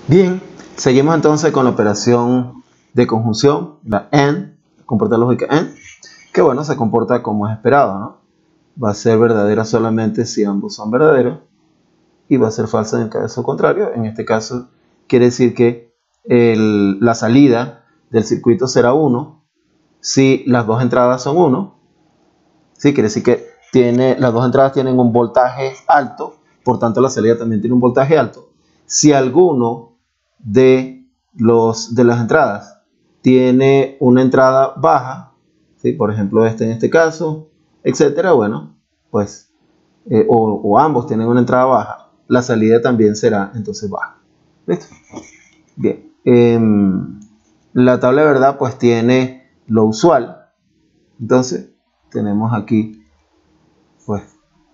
Bien, seguimos entonces con la operación de conjunción, la AND, comporta lógica AND, que bueno, se comporta como es esperado, ¿no? Va a ser verdadera solamente si ambos son verdaderos y va a ser falsa en el caso contrario. En este caso quiere decir que la salida del circuito será 1 si las dos entradas son 1. ¿Sí? Quiere decir que las dos entradas tienen un voltaje alto, por tanto la salida también tiene un voltaje alto. Si alguno de las entradas tiene una entrada baja, ¿sí? Por ejemplo en este caso, etcétera, bueno, pues o ambos tienen una entrada baja, la salida también será entonces baja. ¿Listo? Bien, la tabla de verdad pues tiene lo usual. Entonces tenemos aquí pues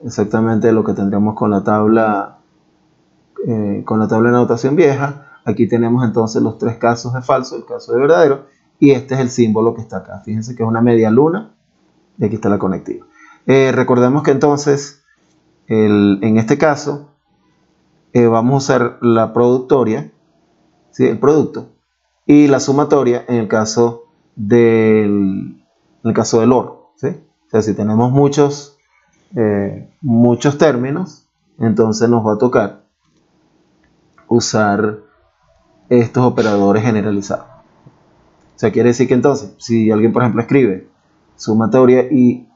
exactamente lo que tendríamos con la tabla de notación vieja. Aquí tenemos entonces los tres casos de falso, el caso de verdadero, y este es el símbolo que está acá. Fíjense que es una media luna y aquí está la conectiva. Recordemos que entonces en este caso vamos a usar la productoria, ¿sí? El producto, y la sumatoria en el caso del OR, ¿sí? O sea, si tenemos muchos términos, entonces nos va a tocar usar estos operadores generalizados. O sea, quiere decir que entonces, si alguien por ejemplo escribe sumatoria y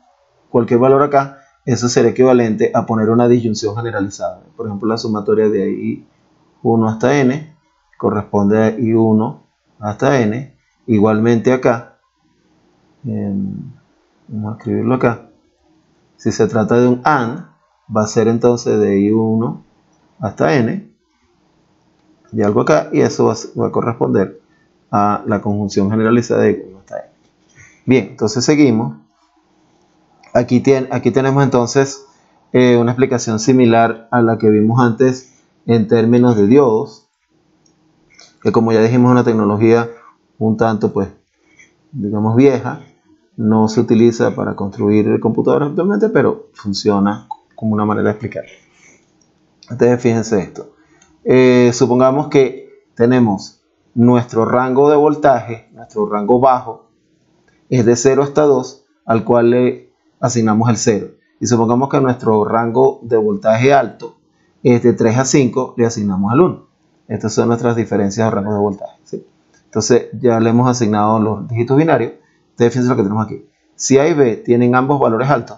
cualquier valor acá, eso será equivalente a poner una disyunción generalizada. Por ejemplo, la sumatoria de I1 hasta N corresponde a I1 hasta N. Igualmente acá, vamos a escribirlo acá. Si se trata de un AND, va a ser entonces de I1 hasta N y algo acá, y eso va a corresponder a la conjunción generalizada de I1 hasta N. Bien, entonces seguimos. Aquí tenemos entonces una explicación similar a la que vimos antes en términos de diodos, que como ya dijimos es una tecnología un tanto pues digamos vieja, no se utiliza para construir computadoras actualmente, pero funciona como una manera de explicar. Entonces fíjense esto, supongamos que tenemos nuestro rango de voltaje, nuestro rango bajo es de 0 hasta 2, al cual le asignamos el 0, y supongamos que nuestro rango de voltaje alto es de 3 a 5, le asignamos el 1. Estas son nuestras diferencias de rango de voltaje, ¿sí? Entonces ya le hemos asignado los dígitos binarios. Ustedes fíjense lo que tenemos aquí. Si A y B tienen ambos valores altos,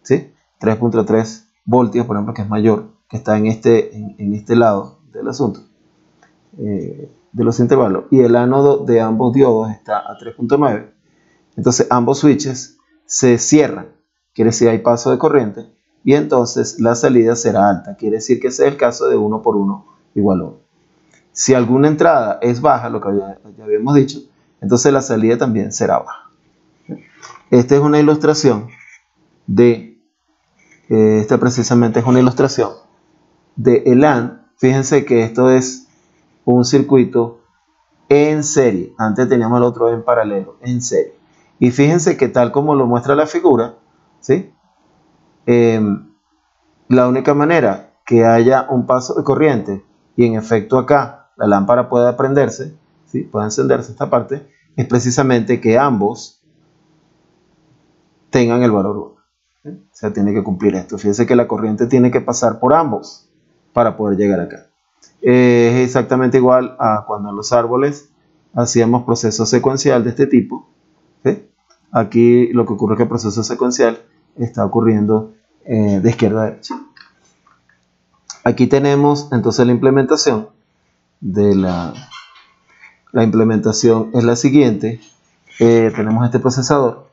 ¿sí? 3.3 voltios, por ejemplo, que es mayor, que está en este lado del asunto, de los intervalos, y el ánodo de ambos diodos está a 3.9, entonces ambos switches se cierran, quiere decir hay paso de corriente, y entonces la salida será alta, quiere decir que ese es el caso de 1 por 1 igual a 1. Si alguna entrada es baja, lo que ya habíamos dicho, entonces la salida también será baja. Esta es una ilustración esta precisamente es una ilustración de el AND. Fíjense que esto es un circuito en serie. Antes teníamos el otro en paralelo, en serie. Y fíjense que tal como lo muestra la figura, ¿sí? La única manera que haya un paso de corriente y en efecto acá la lámpara pueda prenderse, ¿sí? Puede encenderse esta parte, es precisamente que ambos tengan el valor 1. ¿Sí? O sea, tiene que cumplir esto. Fíjense que la corriente tiene que pasar por ambos para poder llegar acá. Es exactamente igual a cuando en los árboles hacíamos proceso secuencial de este tipo, ¿sí? Aquí lo que ocurre es que el proceso secuencial está ocurriendo de izquierda a derecha. Aquí tenemos entonces la implementación de la implementación es la siguiente. Tenemos este procesador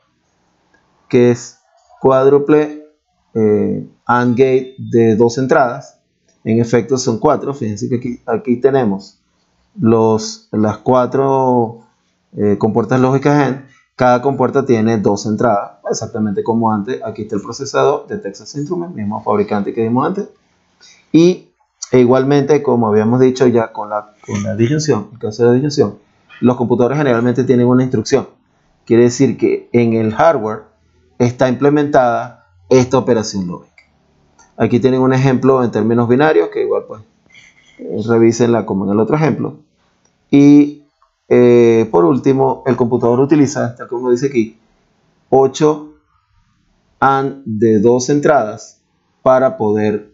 que es cuádruple AND gate de 2 entradas. En efecto son 4. Fíjense que aquí tenemos las 4 compuertas lógicas AND. Cada compuerta tiene 2 entradas, exactamente como antes. Aquí está el procesador de Texas Instruments, mismo fabricante que vimos antes. Y igualmente, como habíamos dicho ya con la disyunción, el caso de la disyunción, los computadores generalmente tienen una instrucción. Quiere decir que en el hardware está implementada esta operación lógica. Aquí tienen un ejemplo en términos binarios, que igual pues revísenla como en el otro ejemplo. Y por último, el computador utiliza, tal como dice aquí, 8 AND de 2 entradas para poder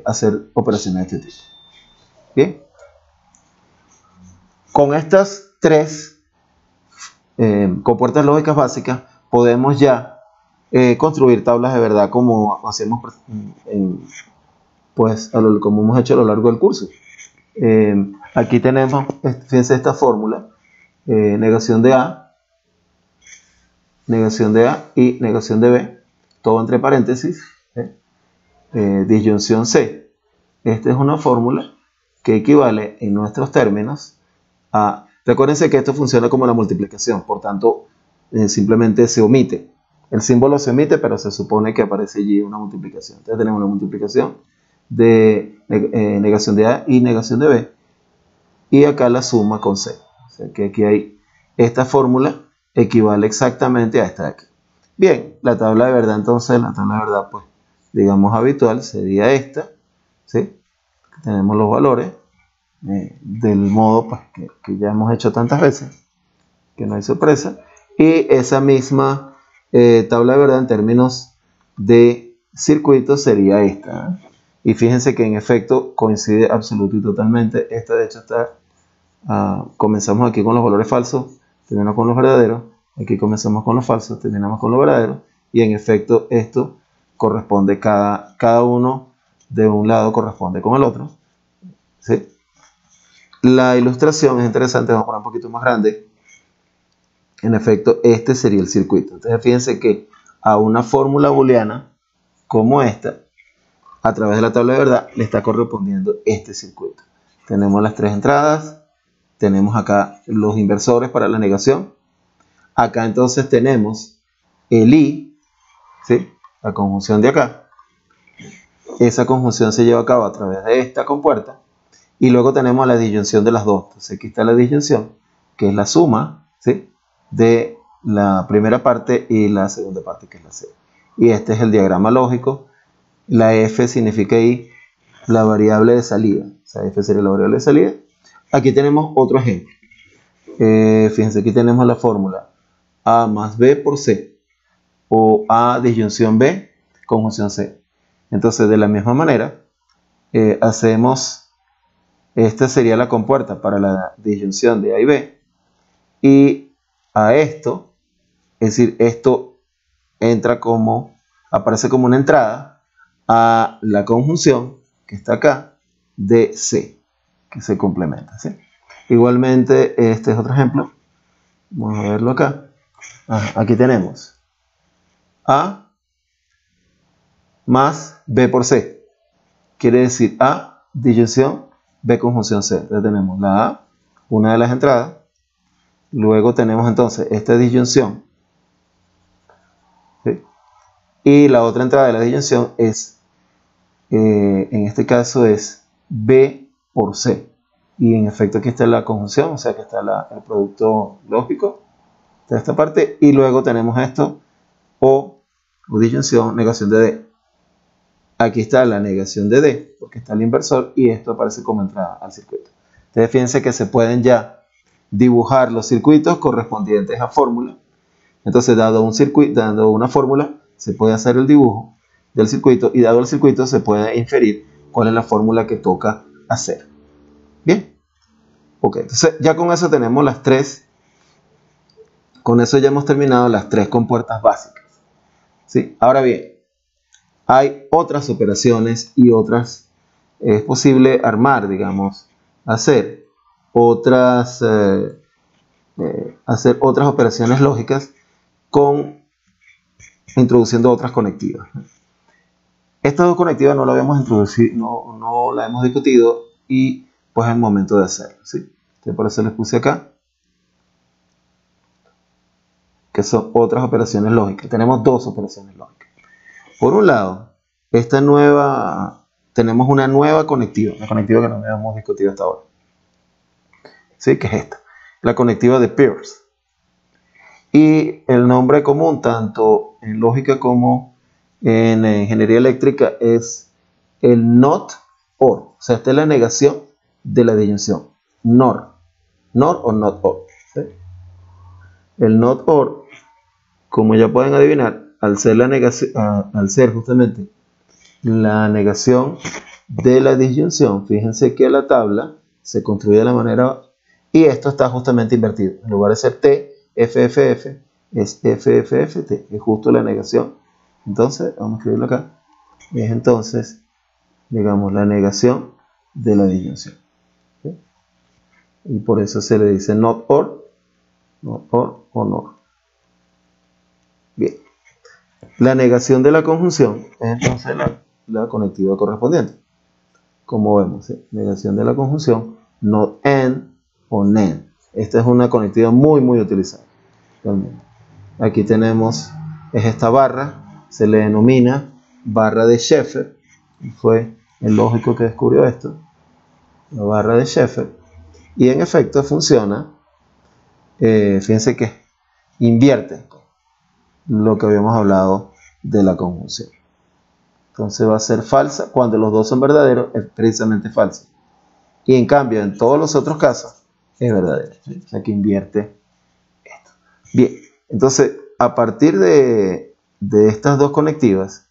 hacer operaciones de este tipo. Bien. Con estas 3 compuertas lógicas básicas podemos ya construir tablas de verdad como hacemos como hemos hecho a lo largo del curso. Aquí tenemos, fíjense esta fórmula, negación de A y negación de B, todo entre paréntesis, disyunción C. Esta es una fórmula que equivale en nuestros términos a, recuérdense que esto funciona como la multiplicación, por tanto simplemente se omite, el símbolo se omite, pero se supone que aparece allí una multiplicación. Entonces tenemos una multiplicación de negación de A y negación de B, y acá la suma con C. O sea que aquí hay esta fórmula equivale exactamente a esta de aquí. Bien, la tabla de verdad entonces, la tabla de verdad pues digamos habitual sería esta, ¿sí? Tenemos los valores del modo pues, que ya hemos hecho tantas veces, que no hay sorpresa, y esa misma tabla de verdad en términos de circuito sería esta, ¿eh? Y fíjense que en efecto coincide absoluto y totalmente. Esta de hecho está, comenzamos aquí con los valores falsos, terminamos con los verdaderos, aquí comenzamos con los falsos, terminamos con los verdaderos, y en efecto esto corresponde, cada uno de un lado corresponde con el otro, ¿sí? La ilustración es interesante, vamos a poner un poquito más grande. En efecto, este sería el circuito. Entonces fíjense que a una fórmula booleana como esta, a través de la tabla de verdad, le está correspondiendo este circuito. Tenemos las 3 entradas, tenemos acá los inversores para la negación. Acá entonces tenemos el I, ¿sí? La conjunción de acá. Esa conjunción se lleva a cabo a través de esta compuerta. Y luego tenemos la disyunción de las dos. Entonces aquí está la disyunción, que es la suma, ¿sí? De la primera parte y la segunda parte, que es la C. Y este es el diagrama lógico. La F significa ahí la variable de salida. O sea, F sería la variable de salida. Aquí tenemos otro ejemplo. Fíjense, aquí tenemos la fórmula A más B por C. O A disyunción B, conjunción C. Entonces, de la misma manera, hacemos... Esta sería la compuerta para la disyunción de A y B. Y a esto, es decir, esto entra aparece como una entrada a la conjunción que está acá de C, que se complementa, ¿sí? Igualmente, este es otro ejemplo. Vamos a verlo acá. Aquí tenemos A más B por C. Quiere decir A disyunción B conjunción C. Entonces tenemos la A, una de las entradas. Luego tenemos entonces esta disyunción, ¿sí? Y la otra entrada de la disyunción es, en este caso es B por C. Y en efecto aquí está la conjunción, o sea que está el producto lógico de esta parte. Y luego tenemos esto, o disyunción, negación de D. Aquí está la negación de D, porque está el inversor, y esto aparece como entrada al circuito. Entonces fíjense que se pueden ya dibujar los circuitos correspondientes a fórmula. Entonces, dado una fórmula, se puede hacer el dibujo del circuito, y dado el circuito se puede inferir cuál es la fórmula que toca hacer. Bien. Ok, entonces ya con eso tenemos las 3. Con eso ya hemos terminado las 3 compuertas básicas, ¿sí? Ahora bien, hay otras operaciones y otras, es posible armar, digamos, hacer otras operaciones lógicas introduciendo otras conectivas. Estas dos conectivas no la habíamos introducido, no la hemos discutido, y pues es el momento de hacerlo, ¿sí? Entonces, por eso les puse acá que son otras operaciones lógicas. Tenemos 2 operaciones lógicas. Por un lado, tenemos una nueva conectiva, una conectiva que no habíamos discutido hasta ahora, ¿sí? Que es esta, la conectiva de Peirce. Y el nombre común, tanto en lógica como en ingeniería eléctrica, es el NOT OR. O sea, esta es la negación de la disyunción. NOR o not or. ¿Sí? El not or, como ya pueden adivinar, al ser la negación, al ser justamente la negación de la disyunción, fíjense que la tabla se construye de la manera, y esto está justamente invertido. En lugar de ser T, FFF, es FFFT, es justo la negación. Entonces, vamos a escribirlo acá. Es entonces, digamos, la negación de la disyunción. ¿Sí? Y por eso se le dice not or o NOR. Bien. La negación de la conjunción es entonces la conectiva correspondiente. Como vemos, ¿sí? Negación de la conjunción, not and o nen. Esta es una conectiva muy utilizada realmente. Aquí tenemos, es esta barra, se le denomina barra de Sheffer. Fue el lógico que descubrió esto, la barra de Sheffer. Y en efecto funciona, fíjense que invierte lo que habíamos hablado de la conjunción. Entonces va a ser falsa cuando los dos son verdaderos, es precisamente falsa. Y en cambio, en todos los otros casos, es verdadero. ¿Sí? O sea que invierte esto. Bien, entonces a partir de estas dos conectivas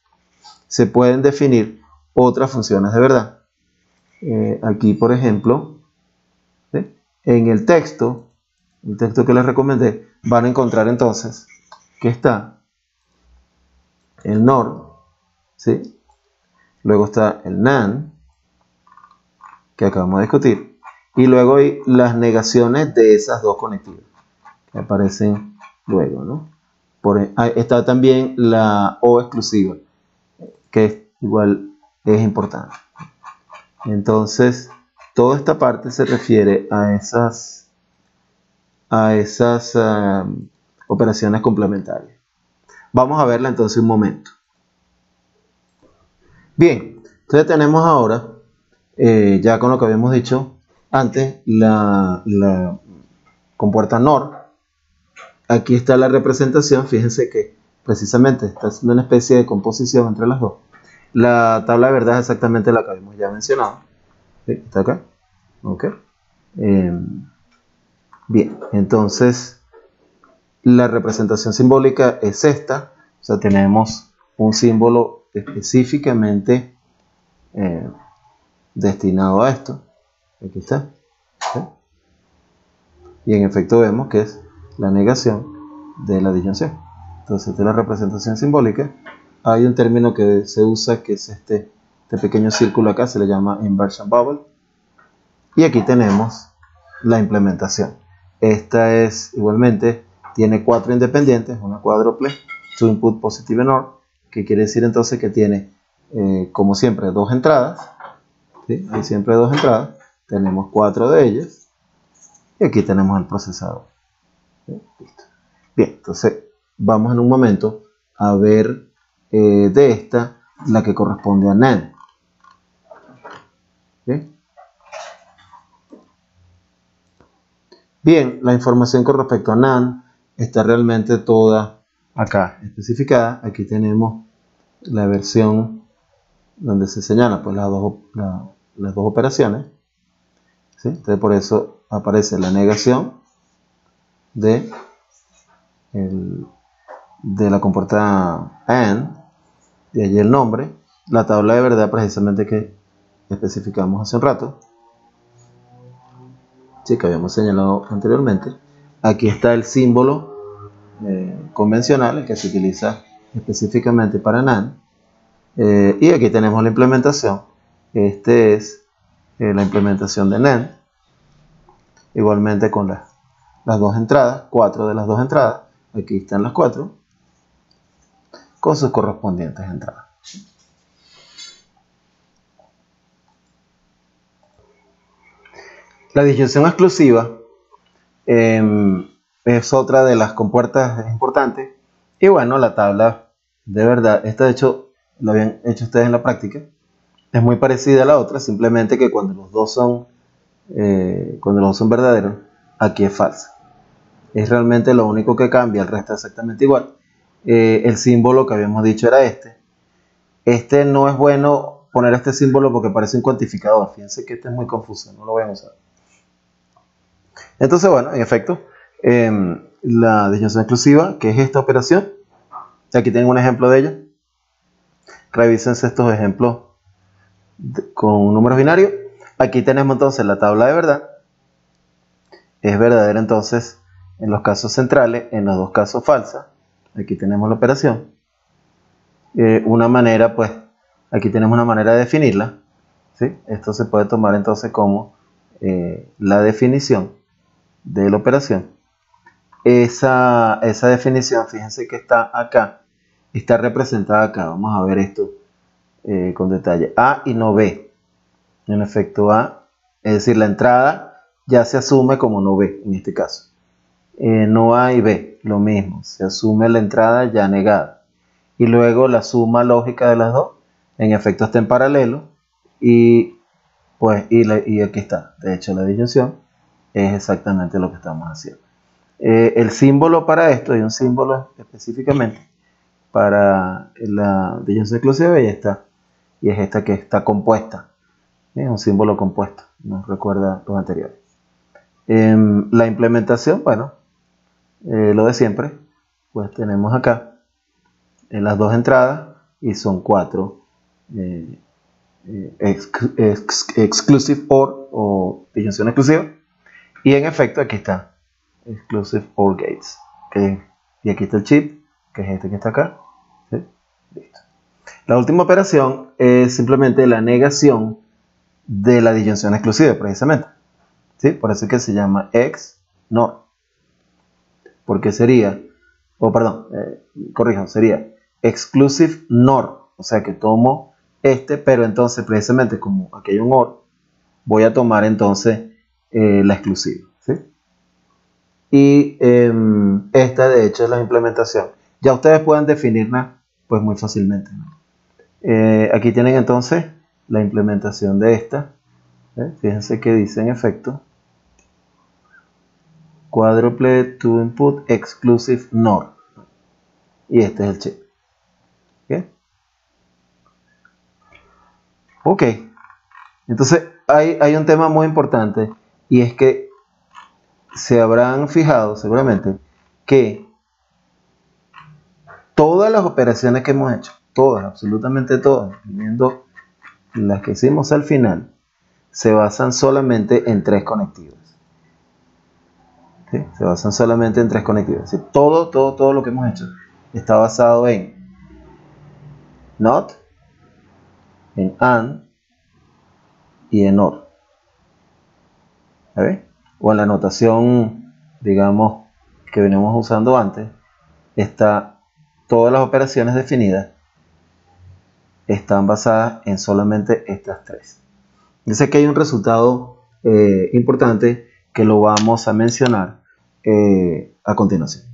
se pueden definir otras funciones de verdad. Aquí, por ejemplo, ¿sí? En el texto que les recomendé, van a encontrar entonces que está el NOR, ¿sí? Luego está el NAND, que acabamos de discutir, y luego hay las negaciones de esas dos conectivas que aparecen luego, ¿no? Está también la O exclusiva, que igual es importante. Entonces, toda esta parte se refiere a esas operaciones complementarias. Vamos a verla entonces un momento. Bien, entonces tenemos ahora, ya con lo que habíamos dicho antes, la compuerta NOR. Aquí está la representación, fíjense que precisamente está haciendo una especie de composición entre las dos. La tabla de verdad es exactamente la que habíamos ya mencionado. ¿Sí? Está acá. Ok. Bien, entonces la representación simbólica es esta. O sea, tenemos un símbolo específicamente destinado a esto. Aquí está. ¿Sí? Y en efecto vemos que es la negación de la disyunción. Entonces, de la representación simbólica, hay un término que se usa que es este pequeño círculo acá, se le llama inversion bubble. Y aquí tenemos la implementación. Esta es igualmente, tiene 4 independientes, una cuádruple, to input positive and OR, que quiere decir entonces que tiene, como siempre, 2 entradas. ¿Sí? Hay siempre 2 entradas, tenemos 4 de ellas, y aquí tenemos el procesador. ¿Sí? Listo. Bien, entonces vamos en un momento a ver de esta la que corresponde a NAND. ¿Sí? Bien, la información con respecto a NAND está realmente toda acá especificada. Aquí tenemos la versión donde se señalan pues, las dos operaciones. ¿Sí? Entonces por eso aparece la negación de la compuerta AND, de allí el nombre, la tabla de verdad precisamente que especificamos hace un rato, sí, que habíamos señalado anteriormente. Aquí está el símbolo convencional, el que se utiliza específicamente para NAND, y aquí tenemos la implementación. Este es la implementación de NAND, igualmente con las dos entradas, 4 de las 2 entradas, aquí están las 4, con sus correspondientes entradas. La disyunción exclusiva es otra de las compuertas importantes. Y bueno, la tabla de verdad, esta de hecho lo habían hecho ustedes en la práctica, es muy parecida a la otra, simplemente que cuando los dos son verdaderos, aquí es falsa. Es realmente lo único que cambia, el resto es exactamente igual. El símbolo que habíamos dicho era este. Este no es bueno poner este símbolo porque parece un cuantificador. Fíjense que este es muy confuso, no lo voy a usar. Entonces, bueno, en efecto, la disyunción exclusiva, que es esta operación, aquí tienen un ejemplo de ella. Revísense estos ejemplos con números binarios. Aquí tenemos entonces la tabla de verdad. Es verdadera entonces en los casos centrales, en los dos casos falsa. Aquí tenemos la operación. Una manera, pues, aquí tenemos una manera de definirla, ¿sí? Esto se puede tomar entonces como la definición de la operación. Esa definición, fíjense que está acá, está representada acá. Vamos a ver esto con detalle. A y no B. En efecto, A, es decir, la entrada ya se asume como no B en este caso. No A y B, lo mismo, se asume la entrada ya negada. Y luego la suma lógica de las dos, en efecto está en paralelo. Y pues, y aquí está. De hecho, la disyunción es exactamente lo que estamos haciendo. El símbolo para esto, hay un símbolo específicamente para la disyunción exclusiva y está. Y es esta que está compuesta. Es un símbolo compuesto, nos recuerda los anteriores. La implementación, bueno, lo de siempre, pues tenemos acá las dos entradas y son 4 exclusive OR o disyunción exclusiva. Y en efecto aquí está exclusive OR gates. Y aquí está el chip, que es este que está acá. ¿Sí? Listo. La última operación es simplemente la negación de la disyunción exclusiva, precisamente. ¿Sí? Por eso es que se llama XNOR. Porque sería, corrijo, sería exclusive NOR. O sea que tomo este, pero entonces precisamente como aquí hay un OR, voy a tomar entonces la exclusiva. ¿Sí? Y esta de hecho es la implementación. Ya ustedes pueden definirla pues muy fácilmente, ¿no? Aquí tienen entonces la implementación de esta. Fíjense que dice en efecto Quadruple to input exclusive NOR. Y este es el chip. ¿Okay? Ok. Entonces hay un tema muy importante y es que se habrán fijado seguramente que todas las operaciones que hemos hecho, todas, absolutamente todas, incluyendo las que hicimos al final, se basan solamente en 3 conectivos. ¿Sí? Se basan solamente en 3 conectivos. ¿Sí? Todo lo que hemos hecho está basado en NOT, en AND y en OR. ¿Ve? O en la notación, digamos, que venimos usando antes, está todas las operaciones definidas están basadas en solamente estas 3. Dice que hay un resultado importante que lo vamos a mencionar a continuación.